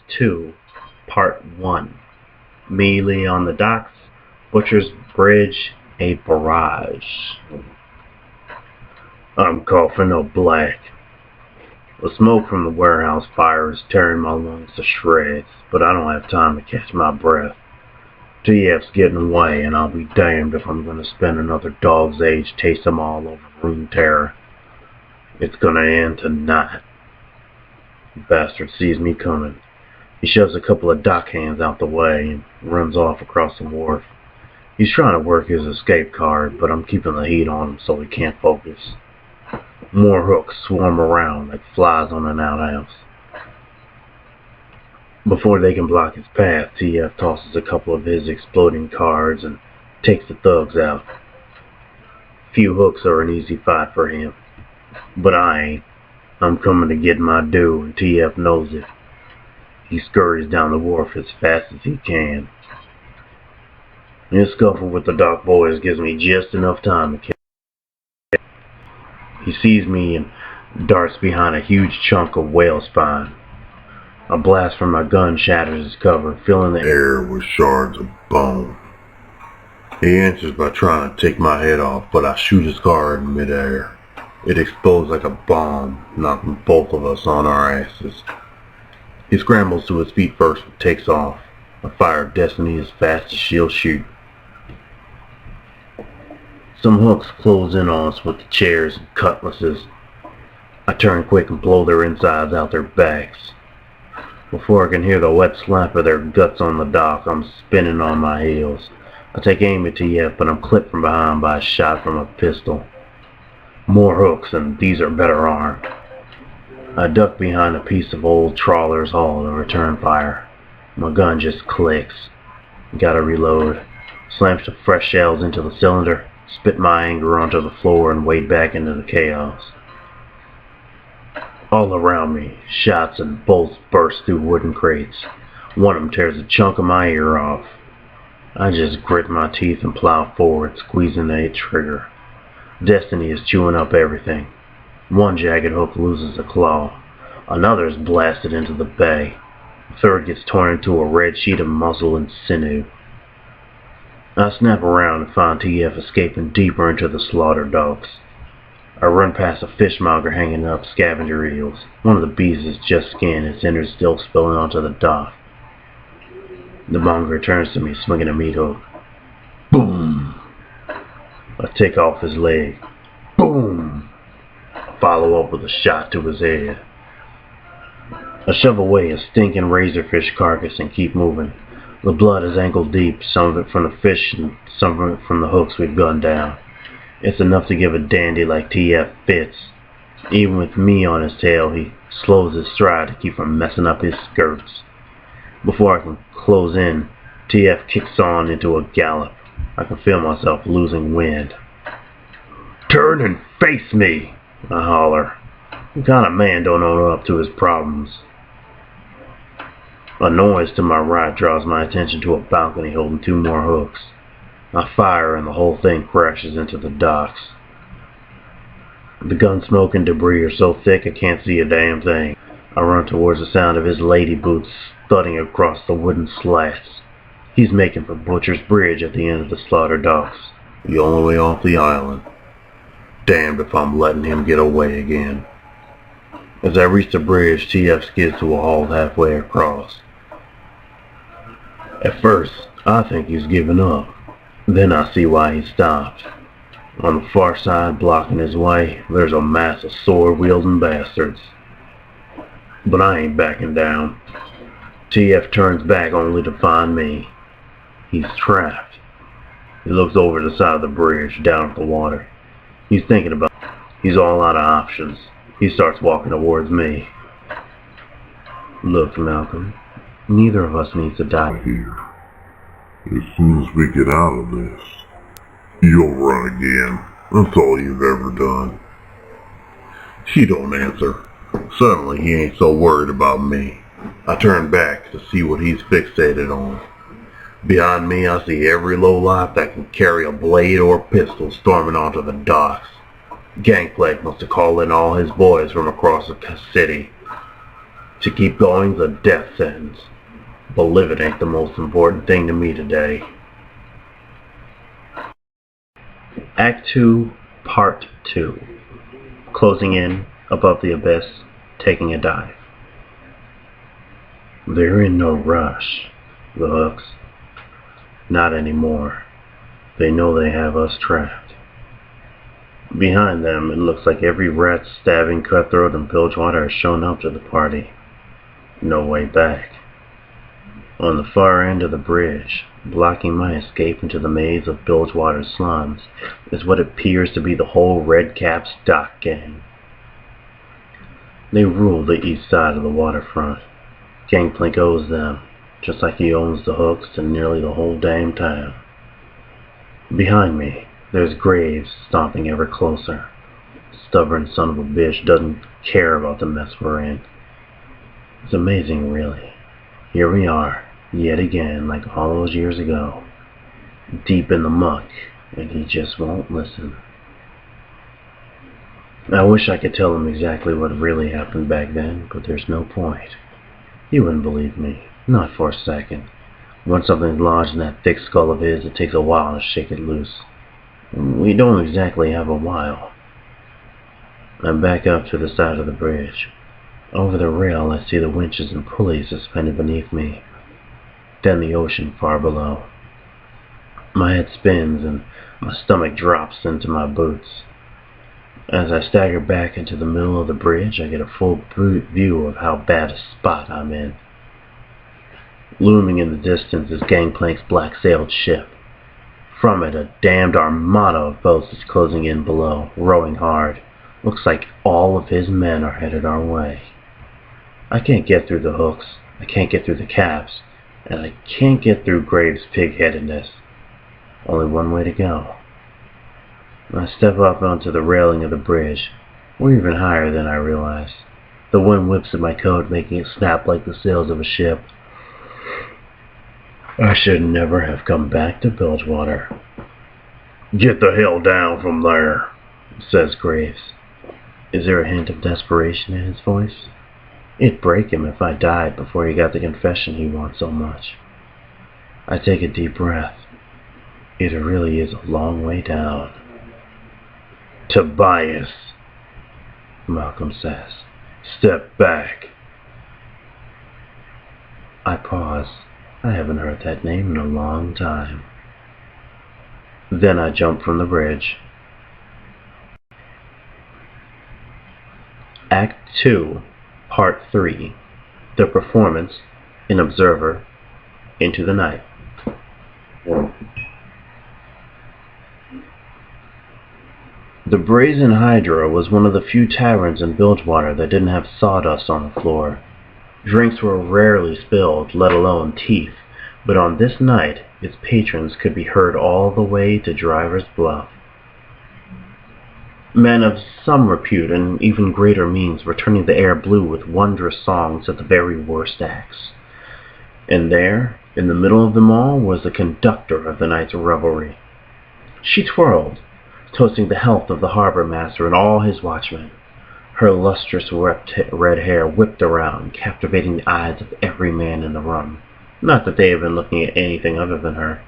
2, Part 1. Immediately on the docks, Butcher's Bridge, a barrage. I'm coughing up black. The smoke from the warehouse fire is tearing my lungs to shreds, but I don't have time to catch my breath. TF's getting away, and I'll be damned if I'm going to spend another dog's age chasing them all over room terror. It's going to end tonight. The bastard sees me coming. He shoves a couple of dock hands out the way and runs off across the wharf. He's trying to work his escape card, but I'm keeping the heat on him so he can't focus. More hooks swarm around like flies on an outhouse. Before they can block his path, TF tosses a couple of his exploding cards and takes the thugs out. Few hooks are an easy fight for him, but I ain't. I'm coming to get my due, and TF knows it. He scurries down the wharf as fast as he can. His scuffle with the dock boys gives me just enough time to catch. He sees me and darts behind a huge chunk of whale spine. A blast from my gun shatters his cover, filling the air with shards of bone. He answers by trying to take my head off, but I shoot his card in midair. It explodes like a bomb, knocking both of us on our asses. He scrambles to his feet first and takes off. I fire Destiny as fast as she'll shoot. Some hooks close in on us with the chairs and cutlasses. I turn quick and blow their insides out their backs. Before I can hear the wet slap of their guts on the dock, I'm spinning on my heels. I take aim at TF, but I'm clipped from behind by a shot from a pistol. More hooks, and these are better armed. I duck behind a piece of old trawler's hull to return fire. My gun just clicks. Gotta reload. Slam some fresh shells into the cylinder, spit my anger onto the floor, and wade back into the chaos. All around me, shots and bolts burst through wooden crates. One of them tears a chunk of my ear off. I just grit my teeth and plow forward, squeezing the hit trigger. Destiny is chewing up everything. One jagged hook loses a claw. Another is blasted into the bay. The third gets torn into a red sheet of muscle and sinew. I snap around and find TF escaping deeper into the slaughter docks. I run past a fishmonger hanging up scavenger eels. One of the beasts is just skinned, its innards still spilling onto the dock. The monger turns to me, swinging a meat hook. Boom! I take off his leg. Boom! I follow up with a shot to his head. I shove away a stinking razorfish carcass and keep moving. The blood is ankle deep, some of it from the fish and some of it from the hooks we've gunned down. It's enough to give a dandy like TF fits. Even with me on his tail, he slows his stride to keep from messing up his skirts. Before I can close in, TF kicks on into a gallop. I can feel myself losing wind. Turn and face me, I holler. What kind of man don't own up to his problems? A noise to my right draws my attention to a balcony holding two more hooks. I fire and the whole thing crashes into the docks. The gun smoke and debris are so thick I can't see a damn thing. I run towards the sound of his lady boots thudding across the wooden slats. He's making for Butcher's Bridge at the end of the slaughter docks, the only way off the island. Damned if I'm letting him get away again. As I reach the bridge, TF skids to a halt halfway across. At first, I think he's given up. Then I see why he stopped. On the far side, blocking his way, there's a mass of sword-wielding bastards. But I ain't backing down. TF turns back only to find me. He's trapped. He looks over the side of the bridge, down at the water. He's thinking about it. He's all out of options. He starts walking towards me. Look, Malcolm, neither of us needs to die here. As soon as we get out of this, you'll run again. That's all you've ever done. She don't answer. Suddenly he ain't so worried about me. I turn back to see what he's fixated on. Behind me I see every lowlife that can carry a blade or a pistol storming onto the docks. Gangplank must have called in all his boys from across the city. To keep going's a death sentence, but living ain't the most important thing to me today. Act 2, Part 2. Closing in, above the abyss, taking a dive. They're in no rush, the hooks. Not anymore. They know they have us trapped. Behind them, it looks like every rat-stabbing cutthroat in Bilgewater has shown up to the party. No way back. On the far end of the bridge, blocking my escape into the maze of Bilgewater's slums, is what appears to be the whole Red Cap's dock gang. They rule the east side of the waterfront. Gangplank owes them, just like he owns the hooks and nearly the whole damn town. Behind me, there's Graves stomping ever closer. Stubborn son of a bitch doesn't care about the mess we're in. It's amazing, really. Here we are, yet again, like all those years ago, deep in the muck, and he just won't listen. I wish I could tell him exactly what really happened back then, but there's no point. He wouldn't believe me, not for a second. Once something's lodged in that thick skull of his, it takes a while to shake it loose. We don't exactly have a while. I back up to the side of the bridge. Over the rail, I see the winches and pulleys suspended beneath me. Then the ocean far below. My head spins and my stomach drops into my boots. As I stagger back into the middle of the bridge, I get a full view of how bad a spot I'm in. Looming in the distance is Gangplank's black-sailed ship. From it, a damned armada of boats is closing in below, rowing hard. Looks like all of his men are headed our way. I can't get through the hooks, I can't get through the caps, and I can't get through Graves' pig-headedness. Only one way to go. I step up onto the railing of the bridge. We're even higher than I realize. The wind whips at my coat, making it snap like the sails of a ship. I should never have come back to Bilgewater. Get the hell down from there, says Graves. Is there a hint of desperation in his voice? It'd break him if I died before he got the confession he wants so much. I take a deep breath. It really is a long way down. Tobias, Malcolm says. Step back. I pause. I haven't heard that name in a long time. Then I jump from the bridge. Act 2, Part 3. The performance, An Observer, Into the Night. The Brazen Hydra was one of the few taverns in Bilgewater that didn't have sawdust on the floor. Drinks were rarely spilled, let alone teeth, but on this night its patrons could be heard all the way to Driver's Bluff. Men of some repute and even greater means were turning the air blue with wondrous songs at the very worst acts. And there, in the middle of them all, was the conductor of the night's revelry. She twirled, toasting the health of the harbor master and all his watchmen. Her lustrous red hair whipped around, captivating the eyes of every man in the room. Not that they had been looking at anything other than her.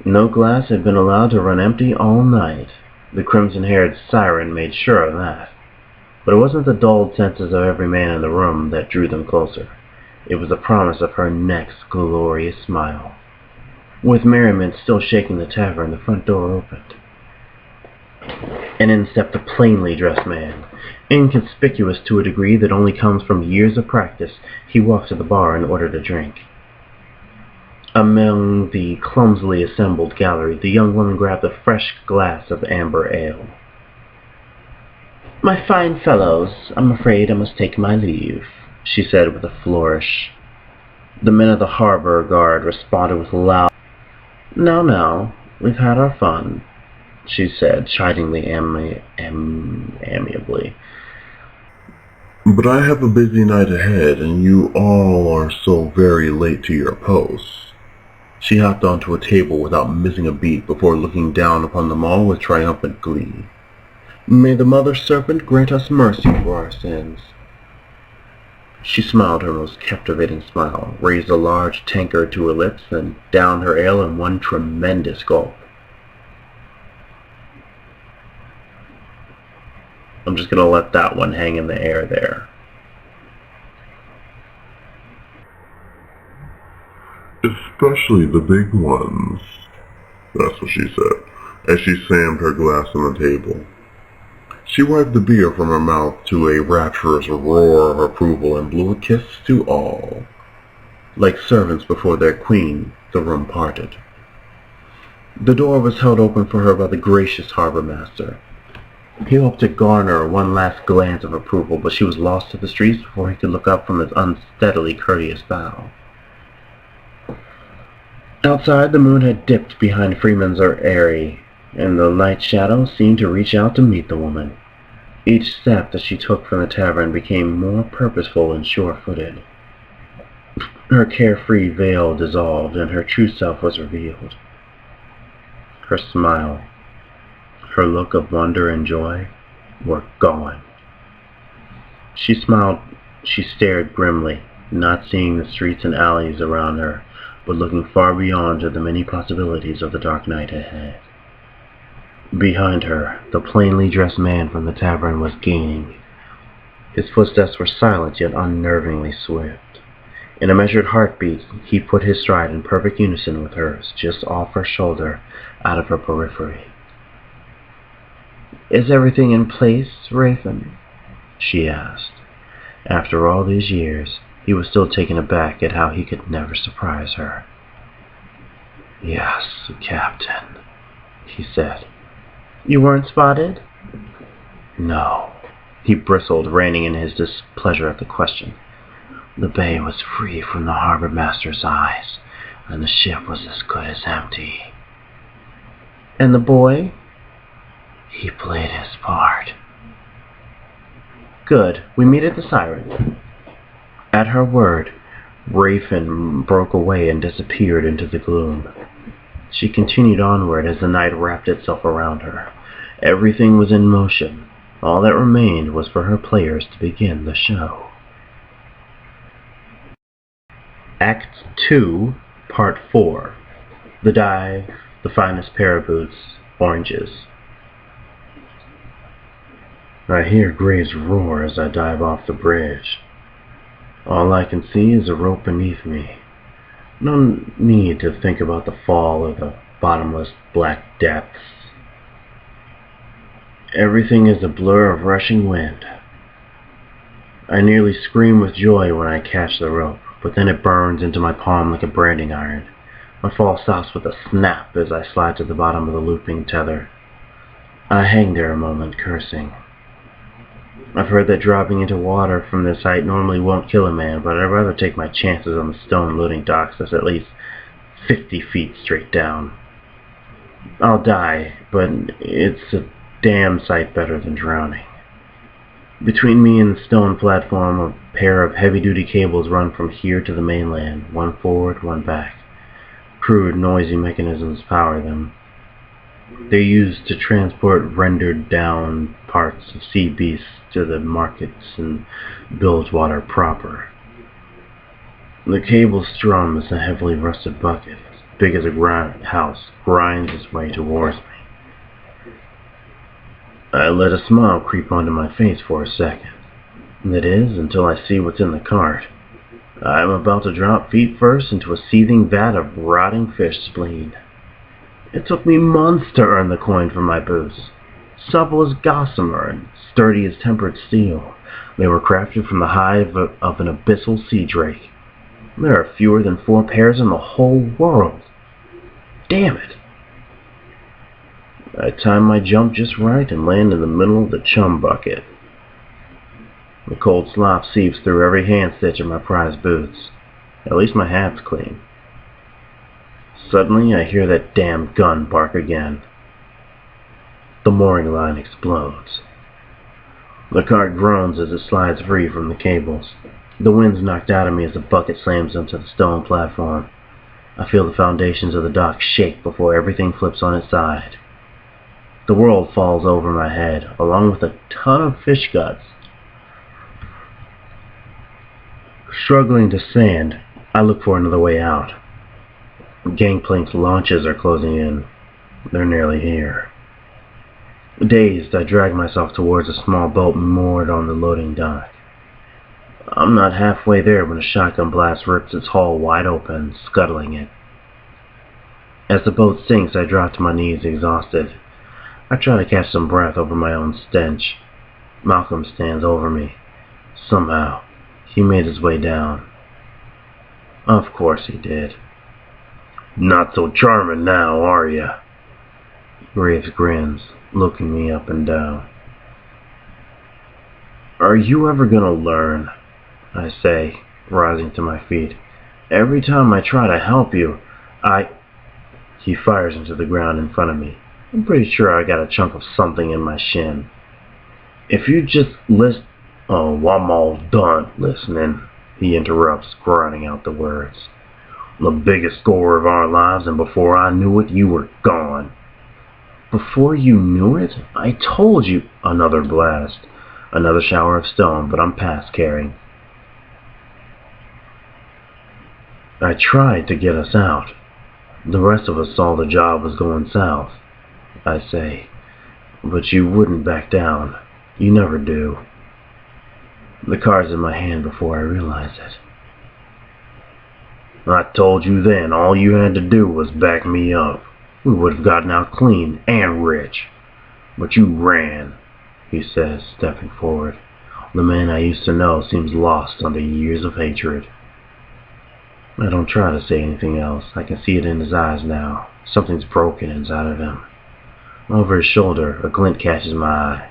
No glass had been allowed to run empty all night. The crimson-haired siren made sure of that. But it wasn't the dulled senses of every man in the room that drew them closer. It was the promise of her next glorious smile. With merriment still shaking the tavern, the front door opened. And in stepped a plainly dressed man. Inconspicuous to a degree that only comes from years of practice, he walked to the bar and ordered a drink. Among the clumsily assembled gallery, the young woman grabbed a fresh glass of amber ale. "My fine fellows, I'm afraid I must take my leave," she said with a flourish. The men of the harbor guard responded with loud, No, we've had our fun," she said, chidingly amiably. But I have a busy night ahead, and you all are so very late to your posts. She hopped onto a table without missing a beat before looking down upon them all with triumphant glee. "May the Mother Serpent grant us mercy for our sins." She smiled her most captivating smile, raised a large tankard to her lips, and downed her ale in one tremendous gulp. I'm just going to let that one hang in the air there. Especially the big ones, that's what she said, as she slammed her glass on the table. She wiped the beer from her mouth to a rapturous roar of approval and blew a kiss to all. Like servants before their queen, the room parted. The door was held open for her by the gracious harbor master. He hoped to garner one last glance of approval, but she was lost to the streets before he could look up from his unsteadily courteous bow. Outside, the moon had dipped behind Freeman's eyrie, and the night shadow seemed to reach out to meet the woman. Each step that she took from the tavern became more purposeful and sure-footed. Her carefree veil dissolved, and her true self was revealed. Her smile, her look of wonder and joy, were gone. She smiled, she stared grimly, not seeing the streets and alleys around her, but looking far beyond to the many possibilities of the dark night ahead. Behind her, the plainly dressed man from the tavern was gaining. His footsteps were silent yet unnervingly swift. In a measured heartbeat, he put his stride in perfect unison with hers, just off her shoulder, out of her periphery. "Is everything in place, Raven?" she asked. After all these years, he was still taken aback at how he could never surprise her. "Yes, Captain," he said. "You weren't spotted?" "No." He bristled, reining in his displeasure at the question. "The bay was free from the harbor master's eyes, and the ship was as good as empty." "And the boy?" "He played his part." "Good. We meet at the Siren." At her word, Raven broke away and disappeared into the gloom. She continued onward as the night wrapped itself around her. Everything was in motion. All that remained was for her players to begin the show. Act 2, Part 4. The Dive, the finest pair of boots, oranges. I hear Gray's roar as I dive off the bridge. All I can see is a rope beneath me. No need to think about the fall or the bottomless black depths. Everything is a blur of rushing wind. I nearly scream with joy when I catch the rope, but then it burns into my palm like a branding iron. My fall stops with a snap as I slide to the bottom of the looping tether. I hang there a moment, cursing. I've heard that dropping into water from this height normally won't kill a man, but I'd rather take my chances on the stone loading docks that's at least 50 feet straight down. I'll die, but it's a damn sight better than drowning. Between me and the stone platform, a pair of heavy-duty cables run from here to the mainland, one forward, one back. Crude, noisy mechanisms power them. They're used to transport rendered-down parts of sea beasts to the markets in Bilgewater proper. The cable strum is a heavily rusted bucket, as big as a house, grinds its way towards me. I let a smile creep onto my face for a second. That is, until I see what's in the cart. I'm about to drop feet first into a seething vat of rotting fish spleen. It took me months to earn the coin for my boots. Supple as gossamer and sturdy as tempered steel, they were crafted from the hide of an abyssal sea drake. There are fewer than 4 pairs in the whole world. Damn it! I timed my jump just right and land in the middle of the chum bucket. The cold slop seeps through every hand stitch of my prized boots. At least my hat's clean. Suddenly, I hear that damn gun bark again. The mooring line explodes. The cart groans as it slides free from the cables. The wind's knocked out of me as the bucket slams onto the stone platform. I feel the foundations of the dock shake before everything flips on its side. The world falls over my head, along with a ton of fish guts. Struggling to stand, I look for another way out. Gangplank's launches are closing in. They're nearly here. Dazed, I drag myself towards a small boat moored on the loading dock. I'm not halfway there when a shotgun blast rips its hull wide open, scuttling it. As the boat sinks, I drop to my knees, exhausted. I try to catch some breath over my own stench. Malcolm stands over me. Somehow, he made his way down. Of course he did. Not so charming now, are ya? Graves grins, looking me up and down. Are you ever gonna learn? I say, rising to my feet. Every time I try to help you, He fires into the ground in front of me. I'm pretty sure I got a chunk of something in my shin. If you just listen... Oh, I'm all done listening, he interrupts, grinding out the words. The biggest score of our lives, and before I knew it, you were gone. Before you knew it? I told you. Another blast. Another shower of stone, but I'm past caring. I tried to get us out. The rest of us saw the job was going south, I say. But you wouldn't back down. You never do. The card's in my hand before I realize it. I told you then, all you had to do was back me up. We would have gotten out clean and rich. But you ran, he says, stepping forward. The man I used to know seems lost under years of hatred. I don't try to say anything else. I can see it in his eyes now. Something's broken inside of him. Over his shoulder, a glint catches my eye.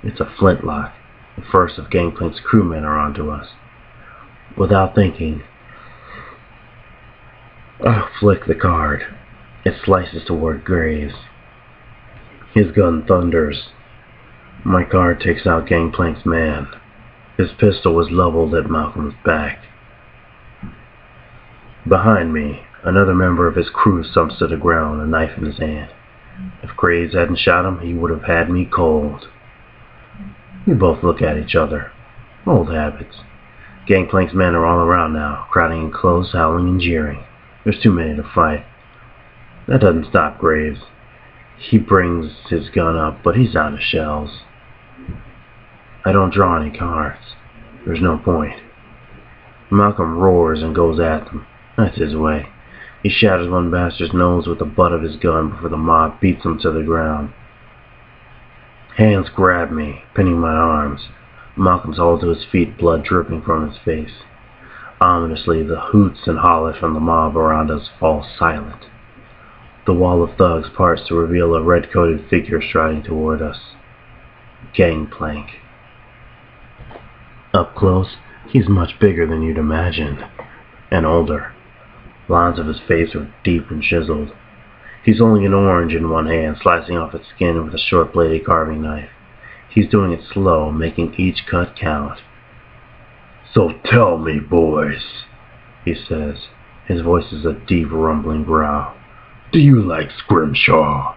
It's a flintlock. The first of Gangplank's crewmen are onto us. Without thinking, I flick the card. It slices toward Graves. His gun thunders. My card takes out Gangplank's man. His pistol was leveled at Malcolm's back. Behind me, another member of his crew stumps to the ground, a knife in his hand. If Graves hadn't shot him, he would have had me cold. We both look at each other. Old habits. Gangplank's men are all around now, crowding in close, howling and jeering. There's too many to fight. That doesn't stop Graves. He brings his gun up, but he's out of shells. I don't draw any cards. There's no point. Malcolm roars and goes at them. That's his way. He shatters one bastard's nose with the butt of his gun before the mob beats him to the ground. Hands grab me, pinning my arms. Malcolm's hauled to his feet, blood dripping from his face. Ominously, the hoots and hollers from the mob around us fall silent. The wall of thugs parts to reveal a red-coated figure striding toward us. Gangplank. Up close, he's much bigger than you'd imagine, and older. Lines of his face are deep and chiseled. He's holding an orange in one hand, slicing off its skin with a short-bladed carving knife. He's doing it slow, making each cut count. So tell me, boys, he says. His voice is a deep, rumbling growl. Do you like Scrimshaw?